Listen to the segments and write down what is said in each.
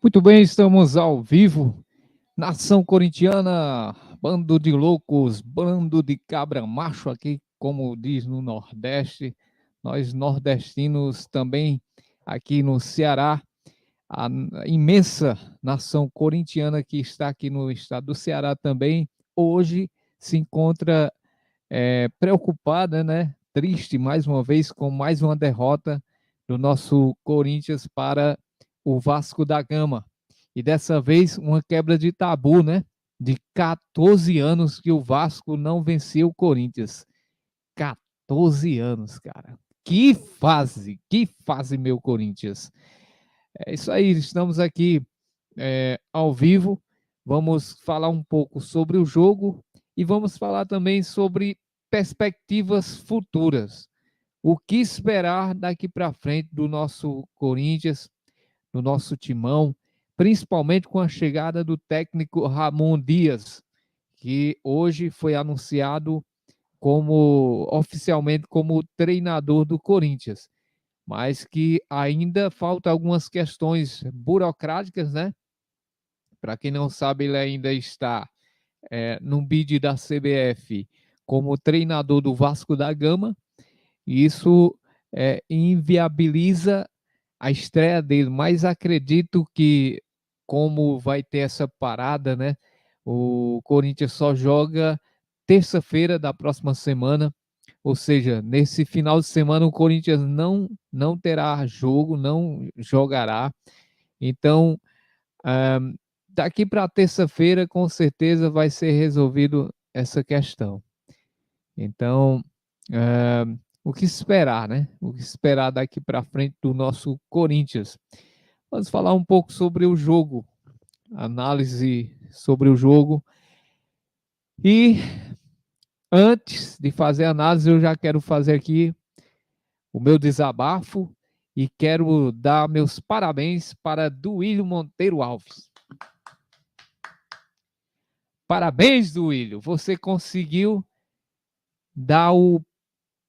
Muito bem, estamos ao vivo. Nação corintiana, bando de loucos, bando de cabra macho aqui, como diz no Nordeste. Nós nordestinos também aqui no Ceará, a imensa nação corintiana que está aqui no estado do Ceará também, hoje se encontra preocupada, né? Triste mais uma vez com mais uma derrota do nosso Corinthians para o Vasco da Gama. E dessa vez uma quebra de tabu, né? De 14 anos que o Vasco não venceu o Corinthians. 14 anos, cara. Que fase, meu Corinthians. É isso aí, estamos aqui ao vivo. Vamos falar um pouco sobre o jogo e vamos falar também sobre perspectivas futuras. O que esperar daqui para frente do nosso Corinthians, do nosso timão, principalmente com a chegada do técnico Ramon Dias, que hoje foi anunciado como oficialmente como treinador do Corinthians, mas que ainda falta algumas questões burocráticas, né? Para quem não sabe, ele ainda está no bid da CBF como treinador do Vasco da Gama, e isso inviabiliza a estreia dele, mas acredito que, como vai ter essa parada, né? O Corinthians só joga terça-feira da próxima semana, ou seja, nesse final de semana o Corinthians não terá jogo, não jogará. Então, ah, daqui para terça-feira, com certeza vai ser resolvido essa questão. Então, ah, o que esperar, né? O que esperar daqui para frente do nosso Corinthians? Vamos falar um pouco sobre o jogo, análise sobre o jogo. E antes de fazer a análise, eu já quero fazer aqui o meu desabafo e quero dar meus parabéns para Duílio Monteiro Alves. Parabéns, Duílio, você conseguiu dar o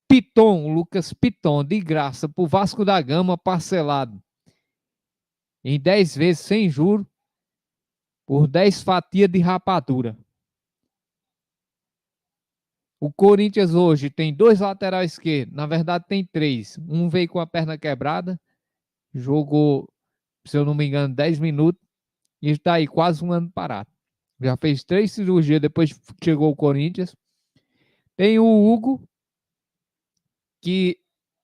Piton, o Lucas Piton, de graça para o Vasco da Gama, parcelado em 10 vezes sem juros, por 10 fatias de rapadura. O Corinthians hoje tem 2 laterais esquerdos, na verdade tem 3. Um veio com a perna quebrada, jogou, se eu não me engano, 10 minutos e está aí quase um ano parado. Já fez 3 cirurgias depois que chegou o Corinthians. Tem o Hugo, que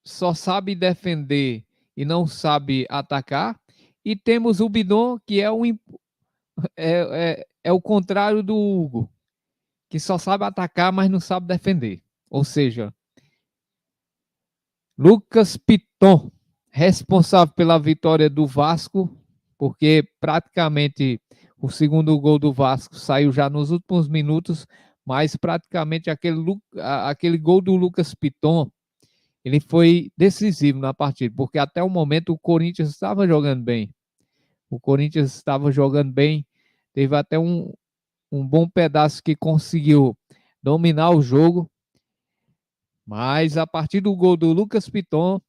só sabe defender e não sabe atacar. E temos o Bidon, que é o contrário do Hugo, que só sabe atacar, mas não sabe defender. Ou seja, Lucas Piton, responsável pela vitória do Vasco, porque praticamente o segundo gol do Vasco saiu já nos últimos minutos, mas praticamente aquele gol do Lucas Piton, ele foi decisivo na partida, porque até o momento o Corinthians estava jogando bem. O Corinthians estava jogando bem, teve até um bom pedaço que conseguiu dominar o jogo, mas a partir do gol do Lucas Piton,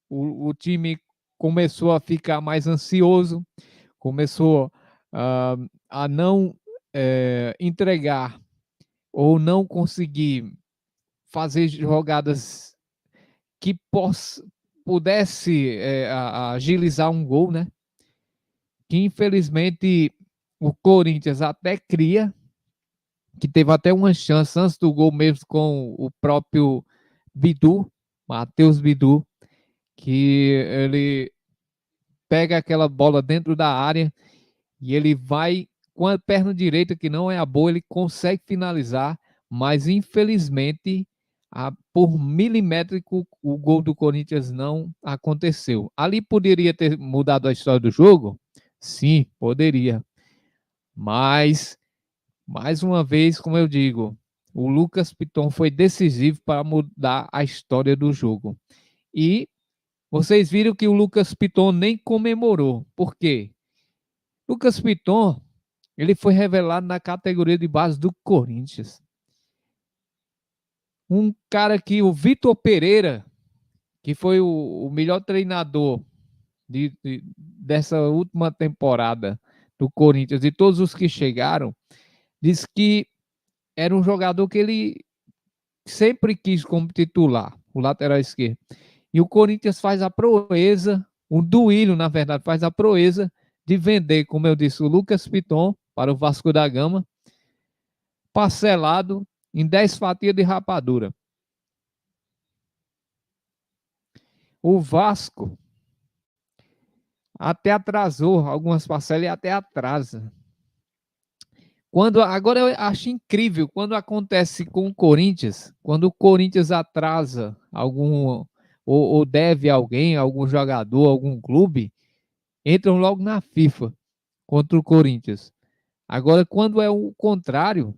o time começou a ficar mais ansioso, começou a não entregar ou não conseguir fazer jogadas que pudesse agilizar um gol, né? Que infelizmente o Corinthians até cria, que teve até uma chance antes do gol mesmo com o próprio Bidu, Matheus Bidu, que ele pega aquela bola dentro da área e ele vai com a perna direita, que não é a boa, ele consegue finalizar, mas infelizmente, por milimétrico, o gol do Corinthians não aconteceu. Ali poderia ter mudado a história do jogo? Sim, poderia. Mas, mais uma vez, como eu digo, o Lucas Piton foi decisivo para mudar a história do jogo. E vocês viram que o Lucas Piton nem comemorou. Por quê? Lucas Piton, ele foi revelado na categoria de base do Corinthians. Um cara que o Vitor Pereira, que foi o melhor treinador dessa última temporada do Corinthians, de todos os que chegaram, diz que era um jogador que ele sempre quis como titular, o lateral esquerdo. E o Corinthians faz a proeza, o Duílio, na verdade, faz a proeza de vender, como eu disse, o Lucas Piton para o Vasco da Gama, parcelado em 10 fatias de rapadura. O Vasco até atrasou algumas parcelas e até atrasa. Agora eu acho incrível quando acontece com o Corinthians, quando o Corinthians atrasa ou deve alguém, algum jogador, algum clube, entram logo na FIFA contra o Corinthians. Agora, quando é o contrário,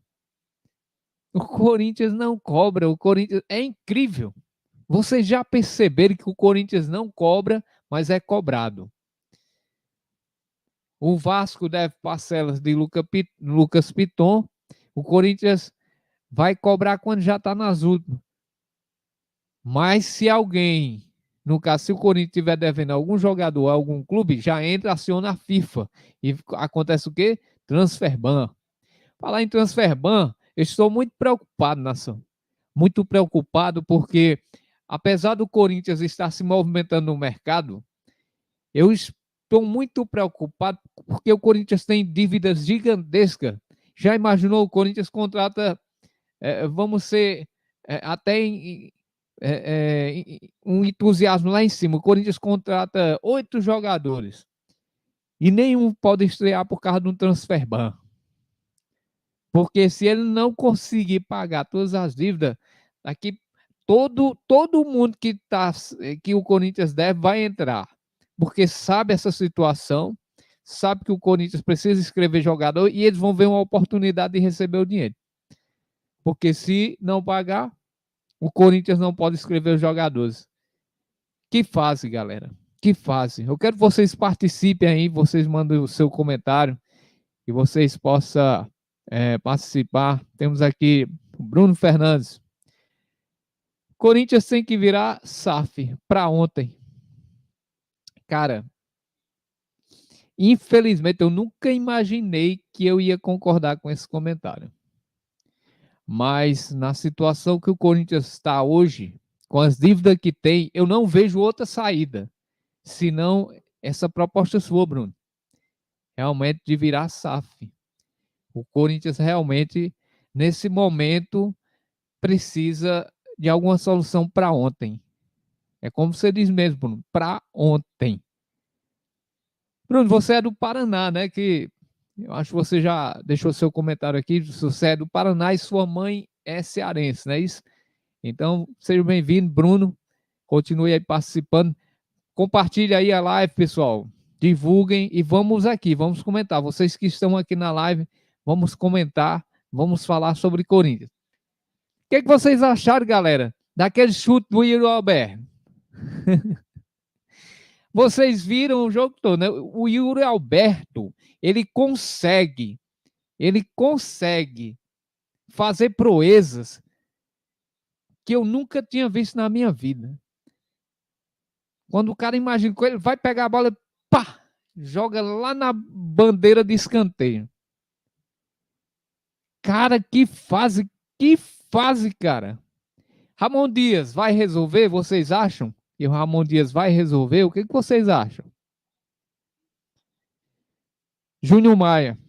o Corinthians não cobra, o Corinthians é incrível. Vocês já perceberam que o Corinthians não cobra, mas é cobrado. O Vasco deve parcelas de Lucas Piton, o Corinthians vai cobrar quando já está nas últimas. Mas se alguém, no caso, se o Corinthians estiver devendo algum jogador, algum clube, já entra, aciona a FIFA. E acontece o quê? Transferban. Falar em Transferban, eu estou muito preocupado, nação. Muito preocupado porque, apesar do Corinthians estar se movimentando no mercado, eu estou muito preocupado porque o Corinthians tem dívidas gigantescas. Já imaginou o Corinthians contrata, vamos ser até um entusiasmo lá em cima. O Corinthians contrata 8 jogadores e nenhum pode estrear por causa de um transferban. Porque se ele não conseguir pagar todas as dívidas, aqui todo mundo que o Corinthians deve vai entrar. Porque sabe essa situação, sabe que o Corinthians precisa escrever jogador e eles vão ver uma oportunidade de receber o dinheiro. Porque se não pagar, o Corinthians não pode escrever os jogadores. Que fase, galera. Que fase. Eu quero que vocês participem aí, vocês mandem o seu comentário e vocês possam participar. Temos aqui o Bruno Fernandes. Corinthians tem que virar SAF para ontem. Cara, infelizmente eu nunca imaginei que eu ia concordar com esse comentário. Mas na situação que o Corinthians está hoje, com as dívidas que tem, eu não vejo outra saída, senão essa proposta sua, Bruno. Realmente de virar SAF. O Corinthians realmente, nesse momento, precisa de alguma solução para ontem. É como você diz mesmo, Bruno, para ontem. Bruno, você é do Paraná, né? Que eu acho que você já deixou seu comentário aqui. Você é do Paraná e sua mãe é cearense, não é isso? Então, seja bem-vindo, Bruno. Continue aí participando. Compartilhe aí a live, pessoal. Divulguem e vamos aqui, vamos comentar. Vocês que estão aqui na live, vamos comentar, vamos falar sobre Corinthians. O que vocês acharam, galera, daquele chute do Yuri Alberto? Vocês viram o jogo todo, né? O Yuri Alberto, ele consegue fazer proezas que eu nunca tinha visto na minha vida. Quando o cara imagina que ele vai pegar a bola, pá, joga lá na bandeira de escanteio. Cara, que fase, cara. Ramon Dias vai resolver, vocês acham? E o Ramon Dias vai resolver? O que vocês acham? Júnior Maia.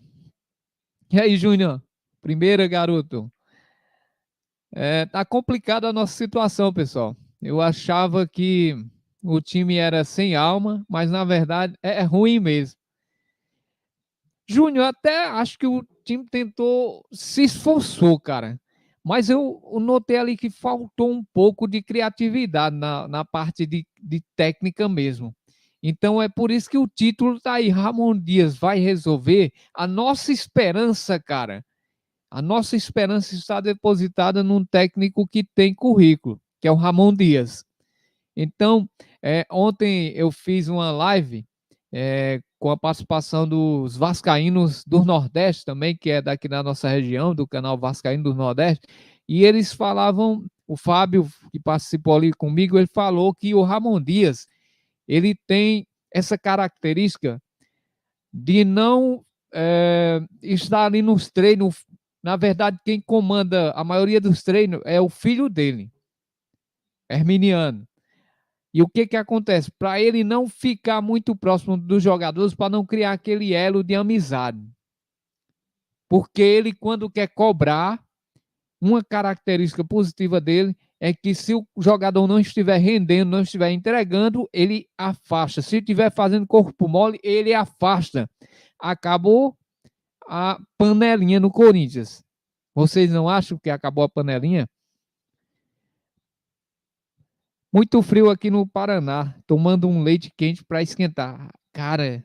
E aí, Júnior? Primeira, garoto. Tá complicada a nossa situação, pessoal. Eu achava que o time era sem alma, mas na verdade é ruim mesmo. Júnior, até acho que o time tentou, se esforçou, cara. Mas eu notei ali que faltou um pouco de criatividade na parte de técnica mesmo. Então é por isso que o título tá aí. Ramon Dias vai resolver. A nossa esperança, cara, a nossa esperança está depositada num técnico que tem currículo, que é o Ramon Dias. Então, ontem eu fiz uma live com a participação dos vascaínos do Nordeste também, que é daqui da nossa região, do canal Vascaíno do Nordeste, e eles falavam, o Fábio, que participou ali comigo, ele falou que o Ramon Dias, ele tem essa característica de não estar ali nos treinos. Na verdade, quem comanda a maioria dos treinos é o filho dele, Herminiano. E o que acontece? Para ele não ficar muito próximo dos jogadores, para não criar aquele elo de amizade. Porque ele, quando quer cobrar, uma característica positiva dele é que se o jogador não estiver rendendo, não estiver entregando, ele afasta. Se estiver fazendo corpo mole, ele afasta. Acabou a panelinha no Corinthians. Vocês não acham que acabou a panelinha? Muito frio aqui no Paraná, tomando um leite quente para esquentar. Cara,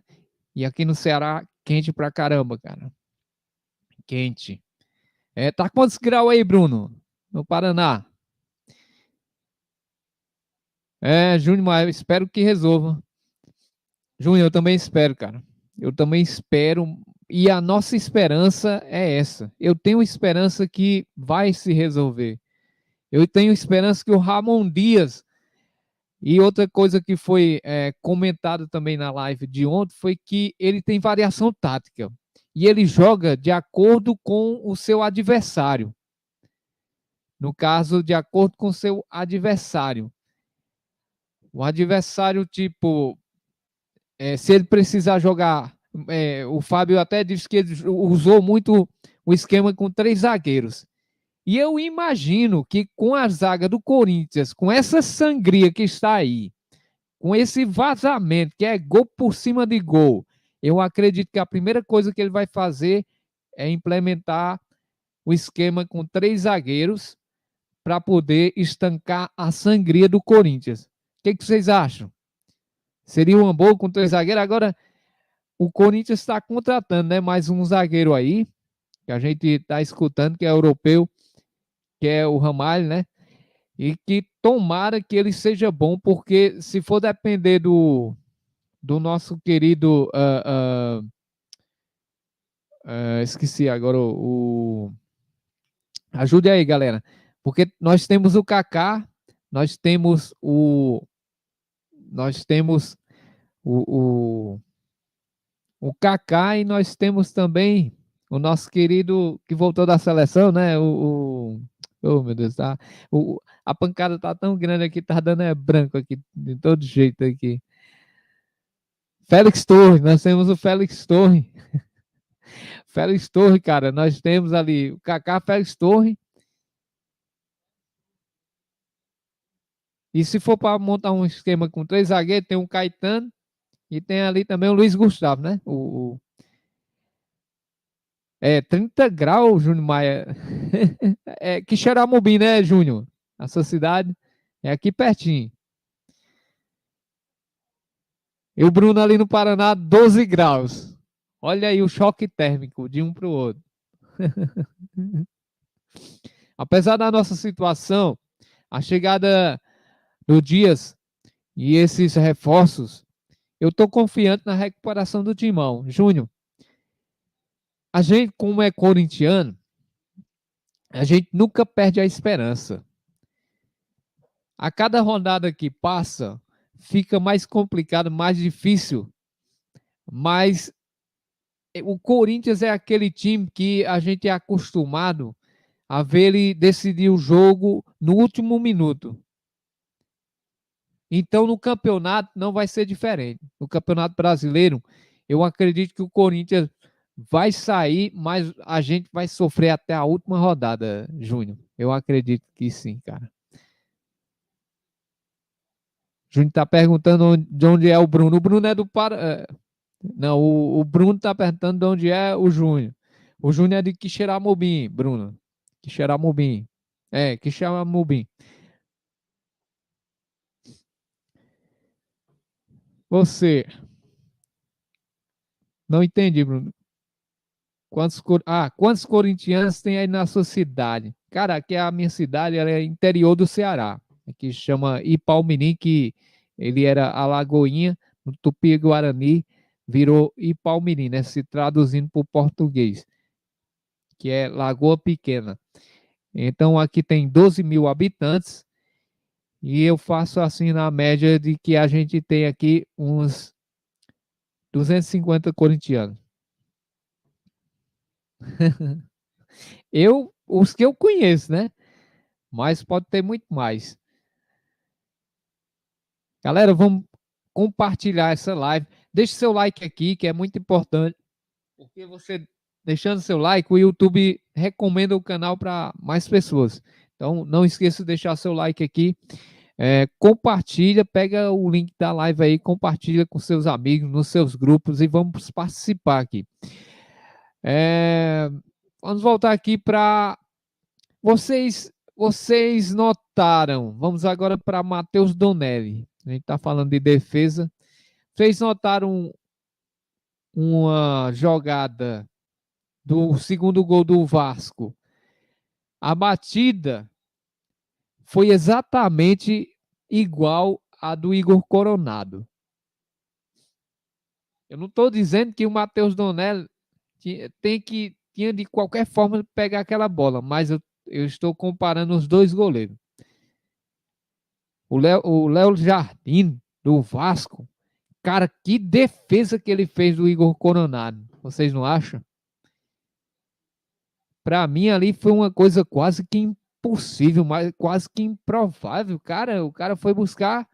e aqui no Ceará, quente pra caramba, cara. Quente. Tá quantos graus aí, Bruno? No Paraná? Júnior, mas eu espero que resolva. Júnior, eu também espero, cara. Eu também espero. E a nossa esperança é essa. Eu tenho esperança que vai se resolver. Eu tenho esperança que o Ramon Dias. E outra coisa que foi comentado também na live de ontem foi que ele tem variação tática. E ele joga de acordo com o seu adversário. No caso, de acordo com o seu adversário. O adversário, tipo, se ele precisar jogar, o Fábio até disse que ele usou muito o esquema com 3 zagueiros. E eu imagino que com a zaga do Corinthians, com essa sangria que está aí, com esse vazamento, que é gol por cima de gol, eu acredito que a primeira coisa que ele vai fazer é implementar o esquema com 3 zagueiros para poder estancar a sangria do Corinthians. O que vocês acham? Seria uma boa com 3 zagueiros? Agora, o Corinthians está contratando, né, mais um zagueiro aí, que a gente está escutando, que é europeu, que é o Ramalho, né? E que tomara que ele seja bom, porque se for depender do nosso querido. Esqueci agora Ajude aí, galera. Porque nós temos o Kaká, nós temos o. Nós temos o, o Kaká e nós temos também o nosso querido que voltou da seleção, né? Oh, meu Deus, tá? A pancada tá tão grande aqui, tá dando branco aqui, de todo jeito aqui. Félix Torres, nós temos o Félix Torres. Félix Torres, cara, nós temos ali o Kaká, Félix Torres. E se for para montar um esquema com 3 zagueiros, tem o Caetano e tem ali também o Luiz Gustavo, né? 30 graus, Júnior Maia. Quixeramobim, né, Júnior? A sua cidade é aqui pertinho. E o Bruno ali no Paraná, 12 graus. Olha aí o choque térmico de um para o outro. Apesar da nossa situação, a chegada do Dias e esses reforços, eu estou confiante na recuperação do Timão. Júnior, a gente, como é corintiano, a gente nunca perde a esperança. A cada rodada que passa, fica mais complicado, mais difícil. Mas o Corinthians é aquele time que a gente é acostumado a ver ele decidir o jogo no último minuto. Então, no campeonato não vai ser diferente. No Campeonato Brasileiro, eu acredito que o Corinthians vai sair, mas a gente vai sofrer até a última rodada, Júnior. Eu acredito que sim, cara. Júnior está perguntando de onde é o Bruno. O Bruno é do Pará. Não, o Bruno está perguntando de onde é o Júnior. O Júnior é de Quixeramobim, Bruno. Quixeramobim. Quixeramobim. Você. Não entendi, Bruno. Quantos corintianos tem aí na sua cidade? Cara, aqui é a minha cidade, ela é interior do Ceará. Aqui chama Ipaumirim, que ele era Alagoinha, no Tupi-Guarani, virou Ipaumirim, né? Se traduzindo para o português, que é Lagoa Pequena. Então aqui tem 12 mil habitantes e eu faço assim na média de que a gente tem aqui uns 250 corintianos. Os que eu conheço, né? Mas pode ter muito mais. Galera, vamos compartilhar essa live. Deixe seu like aqui, que é muito importante. Porque você, deixando seu like, o YouTube recomenda o canal para mais pessoas. Então, não esqueça de deixar seu like aqui. Compartilha, pega o link da live aí, compartilha com seus amigos, nos seus grupos e vamos participar aqui. Vamos voltar aqui para vocês notaram, vamos agora para Matheus Donelli. A gente está falando de defesa. Vocês notaram uma jogada do segundo gol do Vasco? A batida foi exatamente igual à do Igor Coronado. Eu não estou dizendo que o Matheus Donelli tinha de qualquer forma pegar aquela bola, mas eu estou comparando os dois goleiros. O Léo Jardim, do Vasco, cara, que defesa que ele fez do Igor Coronado. Vocês não acham? Para mim, ali foi uma coisa quase que impossível, mas quase que improvável. Cara, o cara foi buscar.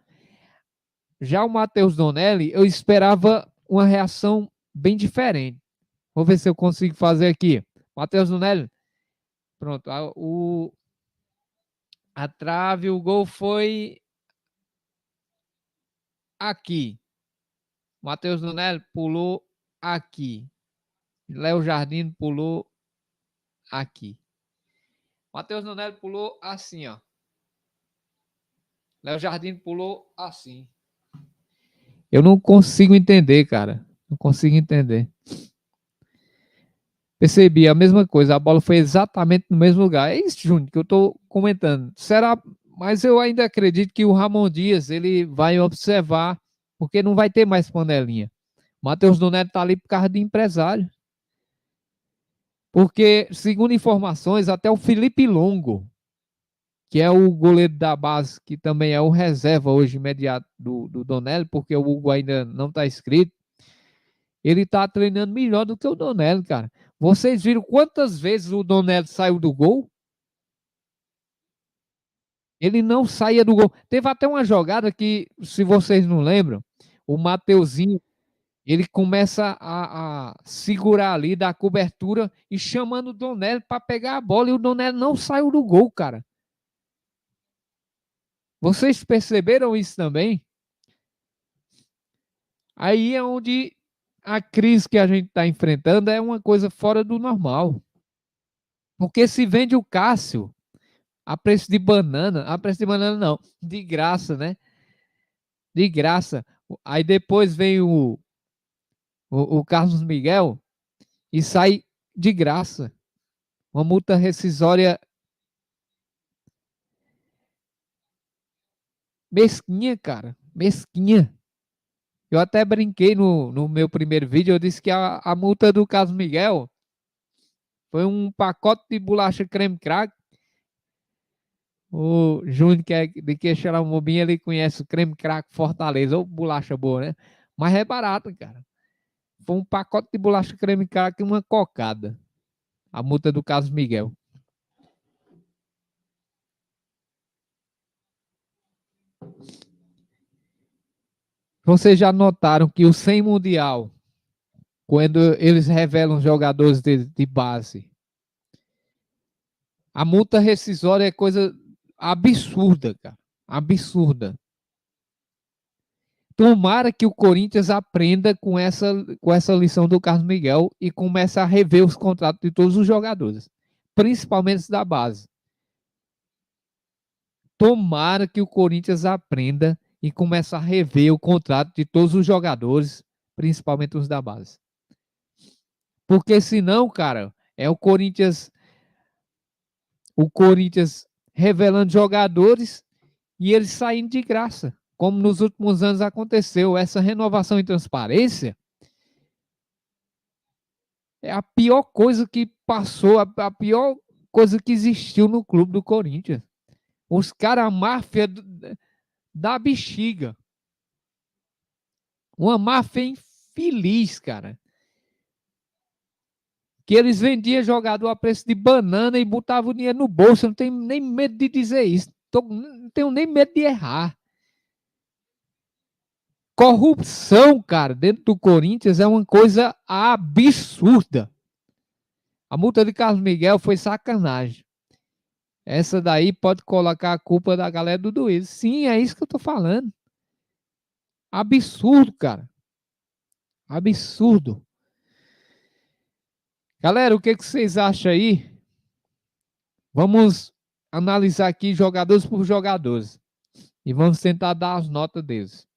Já o Matheus Donelli, eu esperava uma reação bem diferente. Vou ver se eu consigo fazer aqui. Matheus Donelli. Pronto. A trave, o gol foi aqui. Matheus Donelli pulou aqui. Léo Jardim pulou aqui. Matheus Donelli pulou assim, ó. Léo Jardim pulou assim. Eu não consigo entender, cara. Não consigo entender. Percebi a mesma coisa. A bola foi exatamente no mesmo lugar. É isso, Júnior, que eu tô comentando. Será? Mas eu ainda acredito que o Ramon Dias ele vai observar, porque não vai ter mais panelinha. Matheus Donelli tá ali por causa de empresário. Porque, segundo informações, até o Felipe Longo, que é o goleiro da base, que também é o reserva hoje imediato do Donelli, porque o Hugo ainda não está inscrito, ele está treinando melhor do que o Donelli, cara. Vocês viram quantas vezes o Donelli saiu do gol? Ele não saía do gol. Teve até uma jogada que, se vocês não lembram, o Mateuzinho, ele começa a segurar ali da cobertura e chamando o Donelli para pegar a bola e o Donelli não saiu do gol, cara. Vocês perceberam isso também? Aí é onde a crise que a gente está enfrentando é uma coisa fora do normal. Porque se vende o Cássio a preço de banana não, de graça, né? De graça. Aí depois vem o Carlos Miguel e sai de graça. Uma multa rescisória mesquinha, cara. Mesquinha. Eu até brinquei no meu primeiro vídeo, eu disse que a multa do Carlos Miguel foi um pacote de bolacha creme crack. O Júnior, que é de Queixeramobim, ele conhece o creme crack Fortaleza, ou bolacha boa, né? Mas é barato, cara. Foi um pacote de bolacha creme crack e uma cocada. A multa do Carlos Miguel. Vocês já notaram que o 100 Mundial, quando eles revelam jogadores de base, a multa rescisória é coisa absurda, cara. Absurda. Tomara que o Corinthians aprenda com essa lição do Carlos Miguel e comece a rever os contratos de todos os jogadores, principalmente os da base. Tomara que o Corinthians aprenda e comece a rever o contrato de todos os jogadores, principalmente os da base. Porque senão, cara, é o Corinthians revelando jogadores e eles saindo de graça, como nos últimos anos aconteceu. Essa renovação e transparência é a pior coisa que passou, a pior coisa que existiu no clube do Corinthians. Os caras, a máfia da bexiga. Uma máfia feliz, cara. Que eles vendiam jogador a preço de banana e botavam o dinheiro no bolso. Eu não tenho nem medo de dizer isso. Não tenho nem medo de errar. Corrupção, cara, dentro do Corinthians é uma coisa absurda. A multa de Carlos Miguel foi sacanagem. Essa daí pode colocar a culpa da galera do Duílio. Sim, é isso que eu tô falando. Absurdo, cara. Absurdo. Galera, o que vocês acham aí? Vamos analisar aqui jogadores por jogadores. E vamos tentar dar as notas deles.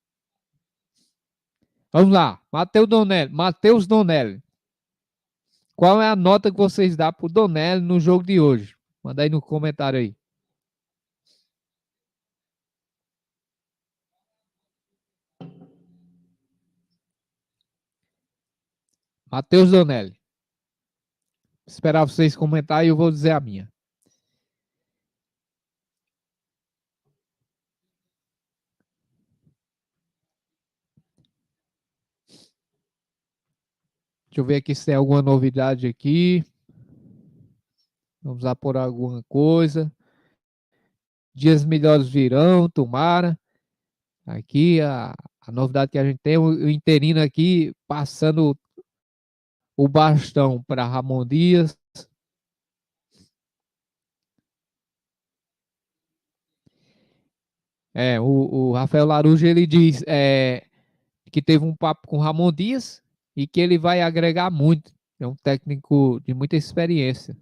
Vamos lá. Matheus Donelli. Qual é a nota que vocês dão pro Donelli no jogo de hoje? Manda aí no comentário aí. Matheus Donelli. Esperar vocês comentarem e eu vou dizer a minha. Deixa eu ver aqui se tem alguma novidade aqui. Vamos lá por alguma coisa. Dias melhores virão, tomara. Aqui a novidade que a gente tem, o interino aqui passando o bastão para Ramon Dias. O Rafael Larujo ele diz que teve um papo com o Ramon Dias e que ele vai agregar muito. É um técnico de muita experiência.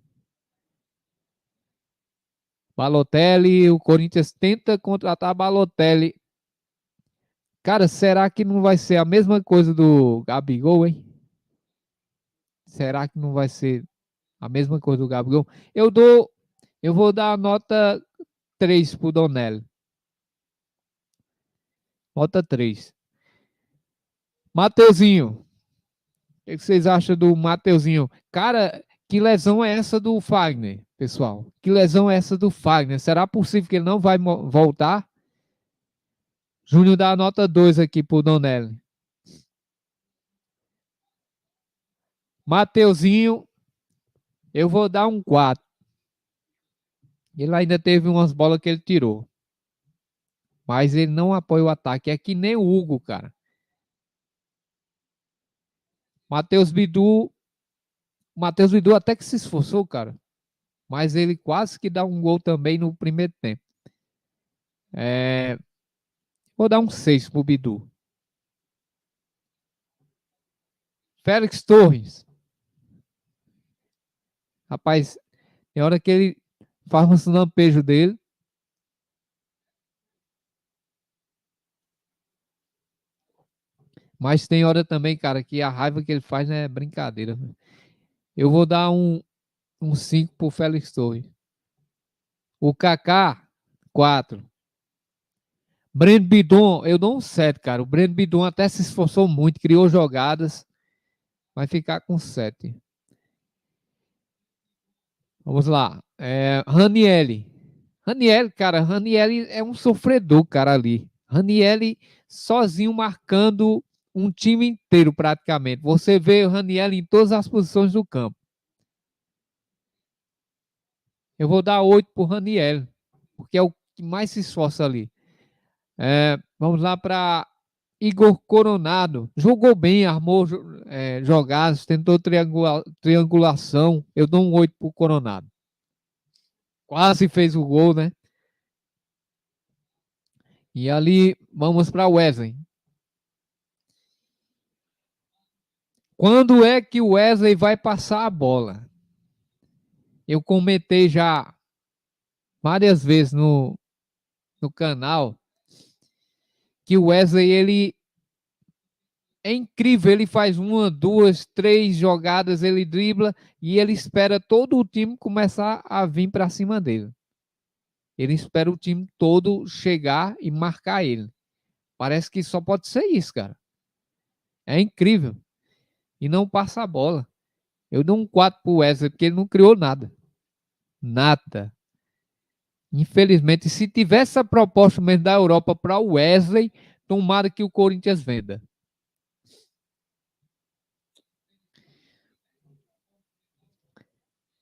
Balotelli, o Corinthians tenta contratar Balotelli. Cara, será que não vai ser a mesma coisa do Gabigol, hein? Será que não vai ser a mesma coisa do Gabigol? Eu vou dar a nota 3 pro Donelli. Nota 3. Mateuzinho. O que vocês acham do Mateuzinho? Cara, que lesão é essa do Fagner, pessoal? Que lesão é essa do Fagner? Será possível que ele não vai voltar? Júnior dá a nota 2 aqui pro Donelli. Mateuzinho, eu vou dar um 4. Ele ainda teve umas bolas que ele tirou. Mas ele não apoia o ataque. É que nem o Hugo, cara. Matheus Bidu. Matheus Bidu até que se esforçou, cara. Mas ele quase que dá um gol também no primeiro tempo. Vou dar um 6 pro Bidu. Félix Torres. Rapaz, tem hora que ele faz um lampejo dele. Mas tem hora também, cara, que a raiva que ele faz não é brincadeira. Eu vou dar um 5 pro Félix Torres. O Kaká, 4. Breno Bidon, eu dou um 7, cara. O Breno Bidon até se esforçou muito, criou jogadas. Vai ficar com 7. Vamos lá. Ranielli. Ranielli, cara, Ranielli é um sofredor, cara, ali. Ranielli sozinho marcando um time inteiro, praticamente. Você vê o Ranielli em todas as posições do campo. Eu vou dar 8 pro Ranielli, porque é o que mais se esforça ali. Vamos lá para Igor Coronado. Jogou bem, armou jogadas, tentou triangulação. Eu dou um 8 pro Coronado. Quase fez o gol, né? E ali, vamos para Wesley. Quando é que o Wesley vai passar a bola? Eu comentei já várias vezes no canal que o Wesley, ele é incrível, ele faz uma, duas, três jogadas, ele dribla e ele espera todo o time começar a vir para cima dele. Ele espera o time todo chegar e marcar ele. Parece que só pode ser isso, cara. É incrível. E não passa a bola. Eu dou um 4 pro Wesley, porque ele não criou nada. Nada. Infelizmente, se tivesse essa proposta mesmo da Europa para o Wesley, tomara que o Corinthians venda.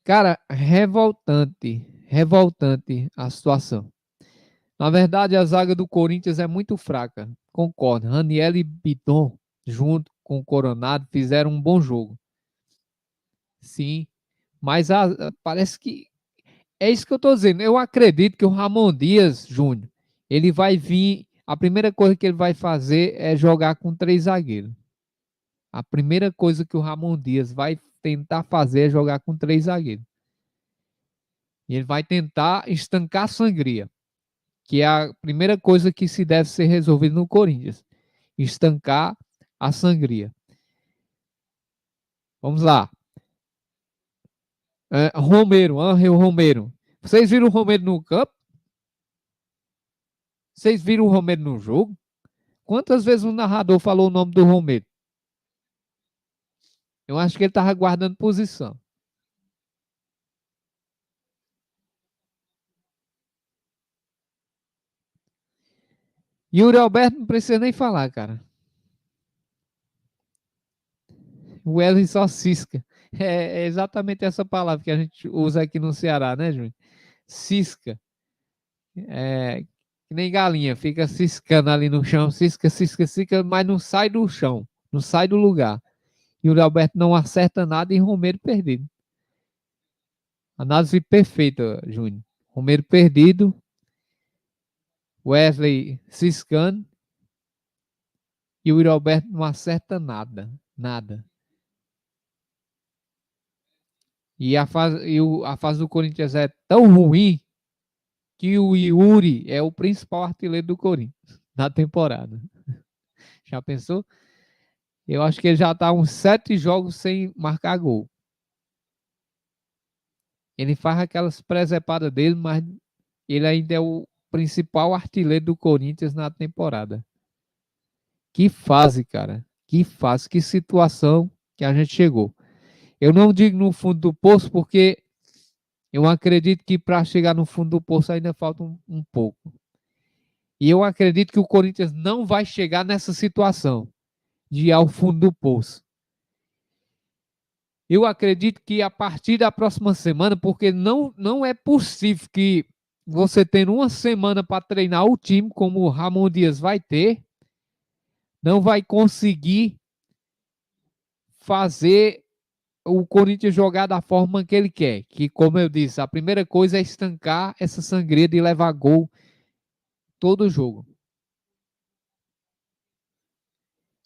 Cara, revoltante a situação. Na verdade, a zaga do Corinthians é muito fraca. Concordo. Raniel e Biton, junto com o Coronado, fizeram um bom jogo. Sim, mas parece que é isso que eu estou dizendo. Eu acredito que o Ramon Dias Júnior, ele vai vir. A primeira coisa que ele vai fazer é jogar com 3 zagueiros. A primeira coisa que o Ramon Dias vai tentar fazer é jogar com 3 zagueiros. E ele vai tentar estancar a sangria, que é a primeira coisa que se deve ser resolvida no Corinthians. Estancar a sangria. Vamos lá. Romero, Angel Romero. Vocês viram o Romero no campo? Vocês viram o Romero no jogo? Quantas vezes o narrador falou o nome do Romero? Eu acho que ele estava guardando posição. Yuri Alberto não precisa nem falar, cara. O Wesley só cisca. É exatamente essa palavra que a gente usa aqui no Ceará, né, Júnior? Cisca. É, que nem galinha, fica ciscando ali no chão, cisca, cisca, cisca, mas não sai do chão, não sai do lugar. E o Alberto não acerta nada e Romero perdido. Análise perfeita, Júnior. Romero perdido, Wesley ciscando e o Alberto não acerta nada, nada. E a fase do Corinthians é tão ruim que o Yuri é o principal artilheiro do Corinthians na temporada. Já pensou? Eu acho que ele já está uns 7 jogos sem marcar gol. Ele faz aquelas presepadas dele, mas ele ainda é o principal artilheiro do Corinthians na temporada. Que fase, cara. Que fase, que situação que a gente chegou. Eu não digo no fundo do poço, porque eu acredito que para chegar no fundo do poço ainda falta um pouco. E eu acredito que o Corinthians não vai chegar nessa situação de ir ao fundo do poço. Eu acredito que a partir da próxima semana, porque não é possível que você tendo uma semana para treinar o time, como o Ramon Dias vai ter, não vai conseguir fazer o Corinthians jogar da forma que ele quer. Que, como eu disse, a primeira coisa é estancar essa sangria de levar gol todo jogo.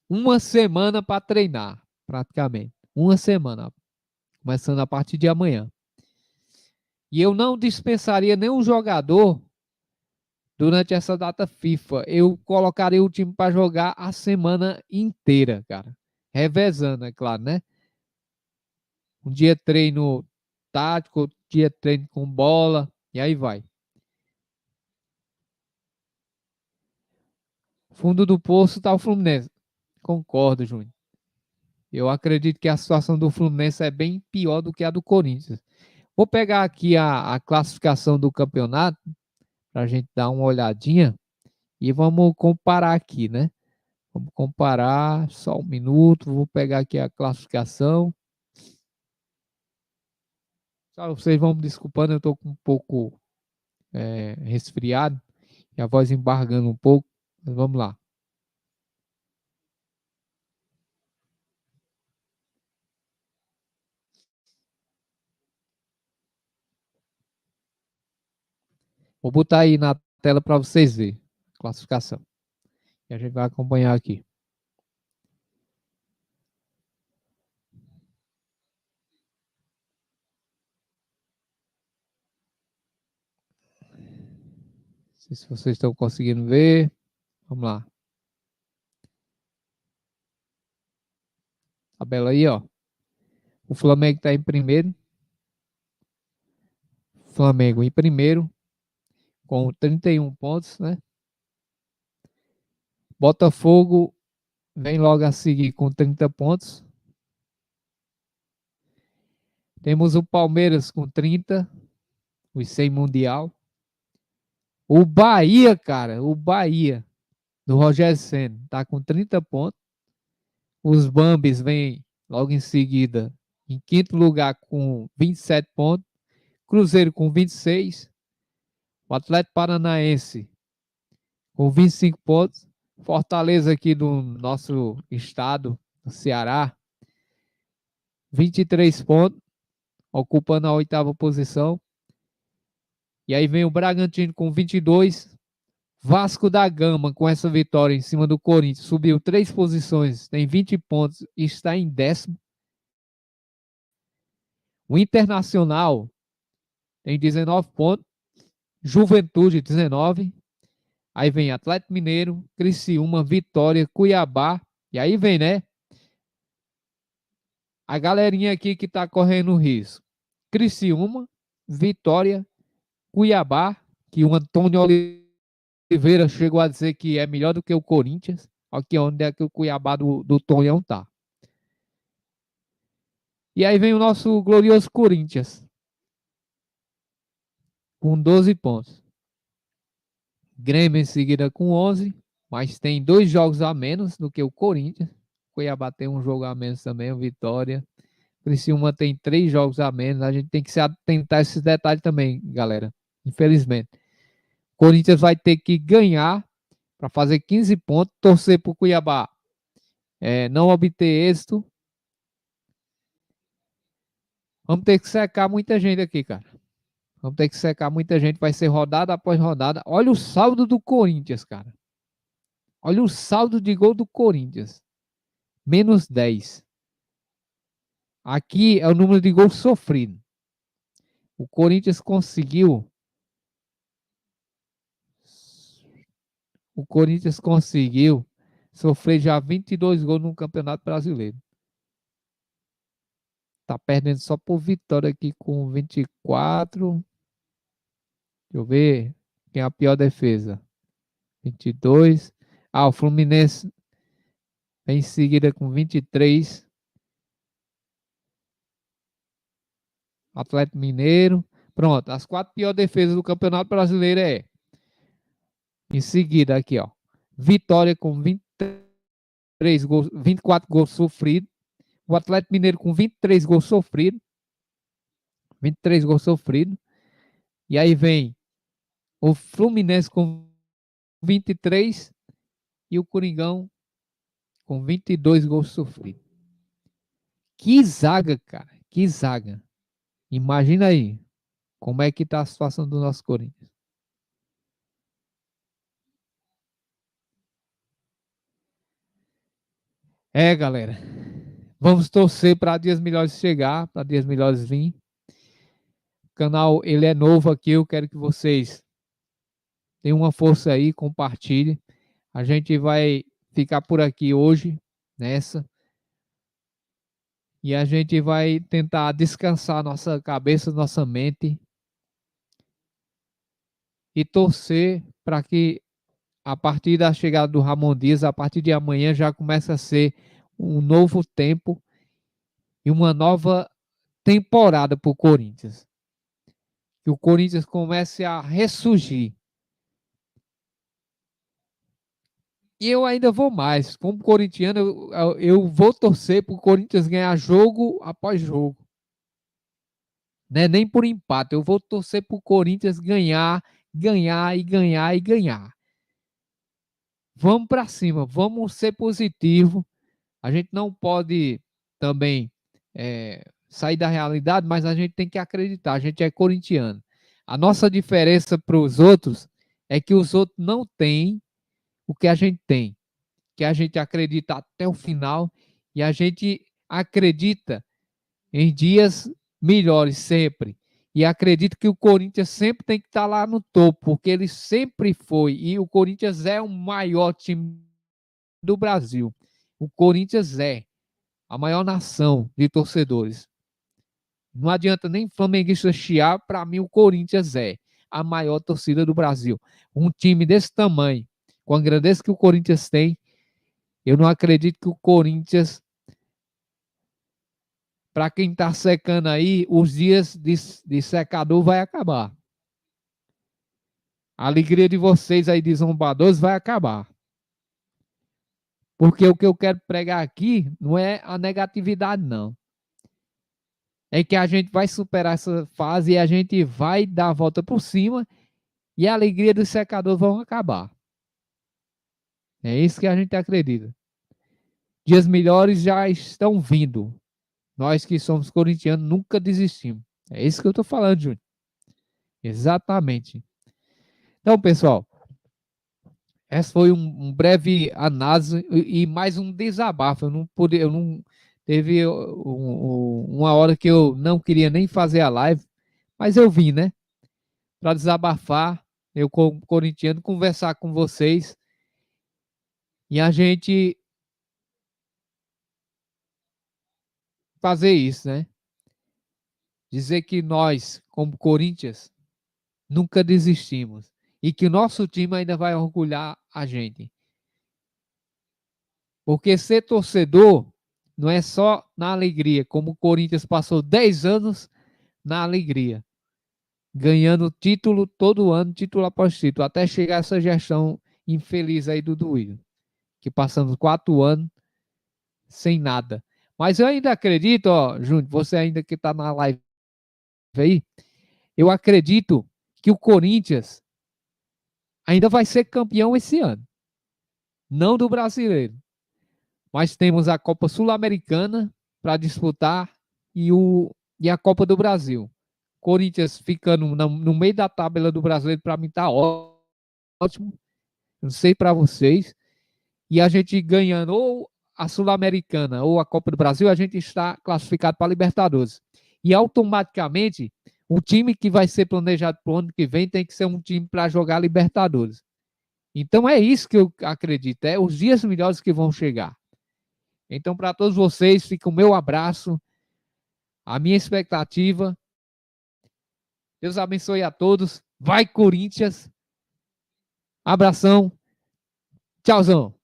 Uma semana para treinar, praticamente. Uma semana, começando a partir de amanhã. E eu não dispensaria nenhum jogador durante essa data FIFA. Eu colocaria o time para jogar a semana inteira, cara. Revezando, é claro, né? Um dia treino tático, outro dia treino com bola, e aí vai. Fundo do poço tá o Fluminense. Concordo, Júnior. Eu acredito que a situação do Fluminense é bem pior do que a do Corinthians. Vou pegar aqui a classificação do campeonato para a gente dar uma olhadinha e vamos comparar aqui, né? Vamos comparar, só um minuto, vou pegar aqui a classificação. Só vocês vão me desculpando, eu estou com um pouco resfriado e a voz embargando um pouco, mas vamos lá. Vou botar aí na tela para vocês verem a classificação. E a gente vai acompanhar aqui. Não sei se vocês estão conseguindo ver. Vamos lá. Tabela aí, ó. O Flamengo está em primeiro. Flamengo em primeiro, com 31 pontos, né? Botafogo vem logo a seguir com 30 pontos. Temos o Palmeiras com 30, os 100 Mundial. O Bahia, cara, o Bahia, do Rogério Ceni, tá com 30 pontos. Os Bambis vêm logo em seguida, Em quinto lugar com 27 pontos. Cruzeiro com 26. O Atlético Paranaense com 25 pontos. Fortaleza aqui do nosso estado, do Ceará, 23 pontos, ocupando a oitava posição. E aí vem o Bragantino com 22. Vasco da Gama, com essa vitória em cima do Corinthians, subiu 3 posições, tem 20 pontos e está em 10º. O Internacional tem 19 pontos. Juventude, 19. Aí vem Atlético Mineiro, Criciúma, Vitória, Cuiabá. E aí vem, né? A galerinha aqui que tá correndo risco. Criciúma, Vitória, Cuiabá, que o Antônio Oliveira chegou a dizer que é melhor do que o Corinthians. Aqui onde é que o Cuiabá do Tonhão tá. E aí vem o nosso glorioso Corinthians, com 12 pontos. Grêmio em seguida com 11, mas tem 2 jogos a menos do que o Corinthians. Cuiabá tem um jogo a menos também, o Vitória. Criciúma tem 3 jogos a menos. A gente tem que se atentar a esses detalhes também, galera. Infelizmente. Corinthians vai ter que ganhar para fazer 15 pontos, torcer para o Cuiabá não obter êxito. Vamos ter que secar muita gente aqui, cara. Vamos ter que secar muita gente. Vai ser rodada após rodada. Olha o saldo do Corinthians, cara. Olha o saldo de gol do Corinthians. Menos 10. Aqui é o número de gols sofrido. O Corinthians conseguiu. O Corinthians conseguiu sofrer já 22 gols no Campeonato Brasileiro. Tá perdendo só por Vitória aqui com 24. Deixa eu ver quem é a pior defesa. 22. O Fluminense vem em seguida com 23. Atlético Mineiro. Pronto, as 4 piores defesas do Campeonato Brasileiro é. Em seguida aqui, ó. Vitória com 23 gols, 24 gols sofridos. O Atlético Mineiro com 23 gols sofridos. 23 gols sofridos. E aí vem o Fluminense com 23 e o Coringão com 22 gols sofridos. Que zaga, cara. Que zaga. Imagina aí como é que tá a situação do nosso Corinthians. Galera. Vamos torcer para dias melhores chegar, para dias melhores vir. O canal, ele é novo aqui, eu quero que vocês tenham uma força aí, compartilhem. A gente vai ficar por aqui hoje, nessa. E a gente vai tentar descansar nossa cabeça, nossa mente. E torcer para que, a partir da chegada do Ramon Dias, a partir de amanhã, já comece a ser um novo tempo e uma nova temporada para o Corinthians. Que o Corinthians comece a ressurgir. E eu ainda vou mais. Como corintiano, eu vou torcer para o Corinthians ganhar jogo após jogo. Né? Nem por empate. Eu vou torcer para o Corinthians ganhar, ganhar e ganhar e ganhar. Vamos para cima. Vamos ser positivo. A gente não pode também sair da realidade, mas a gente tem que acreditar. A gente é corintiano. A nossa diferença para os outros é que os outros não têm o que a gente tem, que a gente acredita até o final e a gente acredita em dias melhores sempre. E acredito que o Corinthians sempre tem que estar lá no topo, porque ele sempre foi. E o Corinthians é o maior time do Brasil. O Corinthians é a maior nação de torcedores. Não adianta nem flamenguista chiar, para mim o Corinthians é a maior torcida do Brasil. Um time desse tamanho, com a grandeza que o Corinthians tem, eu não acredito que o Corinthians, para quem está secando aí, os dias de secador vai acabar. A alegria de vocês aí de zombadores vai acabar. Porque o que eu quero pregar aqui não é a negatividade, não. é que a gente vai superar essa fase e a gente vai dar a volta por cima e a alegria dos secadores vão acabar. É isso que a gente acredita. Dias melhores já estão vindo. Nós que somos corintianos nunca desistimos. É isso que eu estou falando, Júnior. Exatamente. Então, pessoal, essa foi um breve análise e mais um desabafo. Eu não teve uma hora que eu não queria nem fazer a live, mas eu vim, né? Para desabafar, eu como corintiano conversar com vocês e a gente fazer isso, né? Dizer que nós, como Corinthians, nunca desistimos e que o nosso time ainda vai orgulhar a gente. Porque ser torcedor não é só na alegria, como o Corinthians passou 10 anos na alegria, ganhando título todo ano, título após título, até chegar essa gestão infeliz aí do Duílio, que passamos 4 anos sem nada. Mas eu ainda acredito, ó, Júnior, você ainda que está na live aí, eu acredito que o Corinthians ainda vai ser campeão esse ano. Não do brasileiro, mas temos a Copa Sul-Americana para disputar e a Copa do Brasil. Corinthians ficando no meio da tabela do brasileiro, para mim está ótimo. Não sei para vocês. E a gente ganhando ou a Sul-Americana ou a Copa do Brasil, a gente está classificado para a Libertadores. E automaticamente, o time que vai ser planejado para o ano que vem tem que ser um time para jogar Libertadores. Então é isso que eu acredito, é os dias melhores que vão chegar. Então, para todos vocês, fica o meu abraço, a minha expectativa. Deus abençoe a todos. Vai, Corinthians. Abração. Tchauzão.